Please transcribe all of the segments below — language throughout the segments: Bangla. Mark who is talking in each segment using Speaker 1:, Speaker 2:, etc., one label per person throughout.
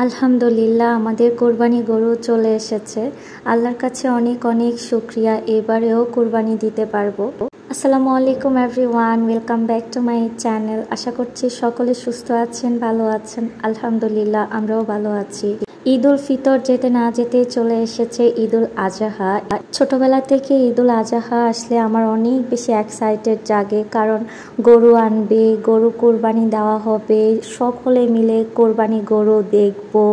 Speaker 1: আলহামদুলিল্লাহ আমাদের কোরবানি গরু চলে এসেছে। আল্লাহর কাছে অনেক অনেক শুকরিয়া, এবারেও কোরবানি দিতে পারবো। আসসালামু আলাইকুম everyone, welcome back to my channel. আশা করছি সকলে সুস্থ আছেন, ভালো আছেন। আলহামদুলিল্লাহ আমরাও ভালো আছি। ঈদ উল ফিতর যেতে না যেতে চলে এসেছে ঈদ উল আজহা। ছোটবেলা থেকে ঈদ উল আজহা আসলে আমার অনেক বেশি এক্সাইটেড জাগে, কারণ গরু আনবে, গরু কোরবানি দেওয়া হবে, সকলে মিলে কোরবানি গরু দেখবো।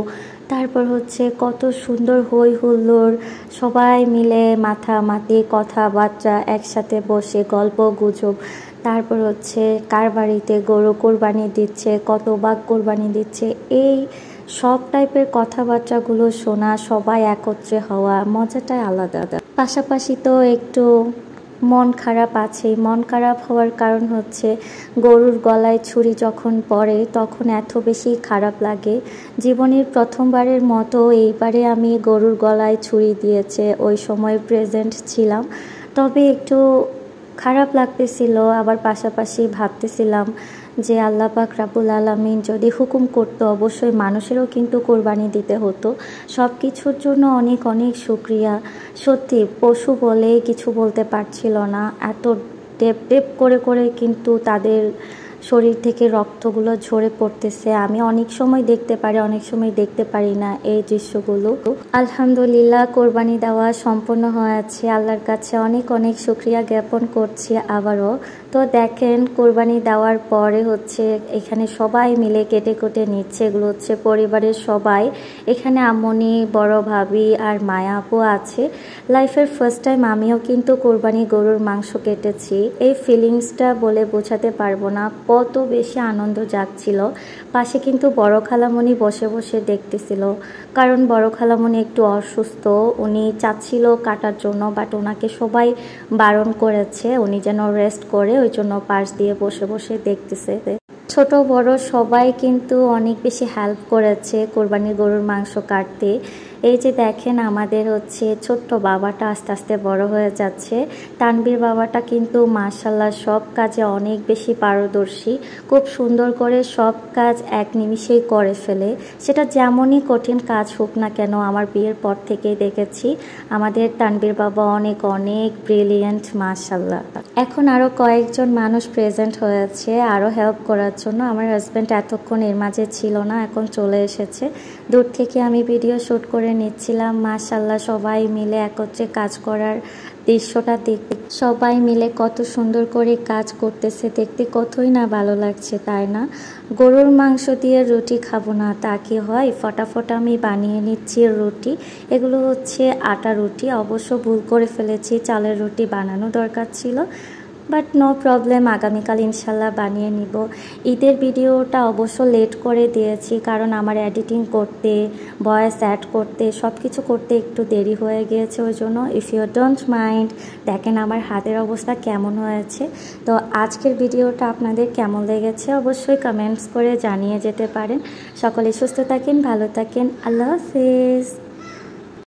Speaker 1: তারপর হচ্ছে কত সুন্দর হই হুল্লোড়, সবাই মিলে মাথামাতি কথাবার্তা, একসাথে বসে গল্প গুজব। তারপর হচ্ছে কার বাড়িতে গরু কোরবানি দিচ্ছে, কত ভাগ কোরবানি দিচ্ছে, এই সব টাইপের কথাবার্তাগুলো শোনা, সবাই একত্রে হওয়া, মজাটাই আলাদা। পাশাপাশি তো একটু মন খারাপ আছেই। মন খারাপ হওয়ার কারণ হচ্ছে গরুর গলায় ছুরি যখন পড়ে তখন এত বেশি খারাপ লাগে। জীবনের প্রথমবারের মতো এইবারে আমি গরুর গলায় ছুরি দিয়েছে, ওই সময় প্রেজেন্ট ছিলাম, তবে একটু খারাপ লাগতেছিল। আবার পাশাপাশি ভাবতেছিলাম যে আল্লাহ পাক রাব্বুল আলামিন যদি হুকুম করতো অবশ্যই মানুষেরও কিন্তু কোরবানি দিতে হতো। সব কিছুর জন্য অনেক অনেক শুকরিয়া। সত্যি পশু বলে কিছু বলতে পারছিল না, এত টেপ টেপ করে করে কিন্তু তাদের শরীর থেকে রক্তগুলো ঝরে পড়তেছে। আমি অনেক সময় দেখতে পারি, অনেক সময় দেখতে পারি না এই দৃশ্যগুলো। আলহামদুলিল্লাহ কোরবানি দেওয়া সম্পূর্ণ হয়েছে, আল্লাহর কাছে অনেক অনেক শুকরিয়া জ্ঞাপন করছি আবারও। তো দেখেন কোরবানি দেওয়ার পরে হচ্ছে এখানে সবাই মিলে কেটে কেটে নিচ্ছে, এগুলো হচ্ছে পরিবারের সবাই। এখানে আম্মনি, বড় ভাবি আর মায়া আপু আছে। লাইফের ফার্স্ট টাইম আমিও কিন্তু কোরবানি গরুর মাংস কেটেছি। এই ফিলিংসটা বলে বোঝাতে পারবো না, কত বেশি আনন্দ জাগছিল। পাশে কিন্তু বড় খালামণি বসে বসে দেখতেছিল, কারণ বড় খালামণি একটু অসুস্থ, উনি চাচ্ছিল কাটার জন্য, বাট ওনাকে সবাই বারণ করেছে উনি যেন রেস্ট করে, ওই জন্য পাশ দিয়ে বসে বসে দেখতেছে। ছোট বড় সবাই কিন্তু অনেক বেশি হেল্প করেছে কোরবানির গরুর মাংস কাটতে। এই যে দেখেন আমাদের হচ্ছে ছোট্ট বাবাটা আস্তে আস্তে বড় হয়ে যাচ্ছে। তানবীর বাবাটা কিন্তু মাশাআল্লাহ সব কাজে অনেক বেশি পারদর্শী, খুব সুন্দর করে সব কাজ এক নিমিষেই করে ফেলে। সেটা যেমনই কঠিন কাজ হোক না কেন, আমার বিয়ের পর থেকেই দেখেছি আমাদের তানবীর বাবা অনেক অনেক ব্রিলিয়েন্ট মাশাআল্লাহ। এখন আরও কয়েকজন মানুষ প্রেজেন্ট হয়েছে আরও হেল্প করার জন্য। আমার হাজব্যান্ড এতক্ষণ এর মাঝে ছিল না, এখন চলে এসেছে। দূর থেকে আমি ভিডিও শ্যুট করে নিচ্ছিলাম। মাশাআল্লাহ সবাই মিলে একত্রে কাজ করার দৃশ্যটা দেখতে, সবাই মিলে কত সুন্দর করে কাজ করতেছে, দেখতে কতই না ভালো লাগছে, তাই না? গরুর মাংস দিয়ে রুটি খাবো না তা কি হয়, ফটাফট আমি বানিয়ে নিচ্ছি রুটি। এগুলো হচ্ছে আটা রুটি, অবশ্য ভুল করে ফেলেছি, চালের রুটি বানানো দরকার ছিল, বাট নো প্রবলেম, আগামীকাল ইনশাল্লাহ বানিয়ে নিব। ঈদের ভিডিওটা অবশ্য লেট করে দিয়েছি, কারণ আমার এডিটিং করতে, ভয়েস অ্যাড করতে, সব কিছু করতে একটু দেরি হয়ে গিয়েছে, ওই জন্য ইফ ইউ ডোন্ট মাইন্ড। দেখেন আমার হাতের অবস্থা কেমন হয়েছে। তো আজকের ভিডিওটা আপনাদের কেমন লেগেছে অবশ্যই কমেন্টস করে জানিয়ে যেতে পারেন। সকলে সুস্থ থাকেন, ভালো থাকেন, আল্লাহ হাফেজ।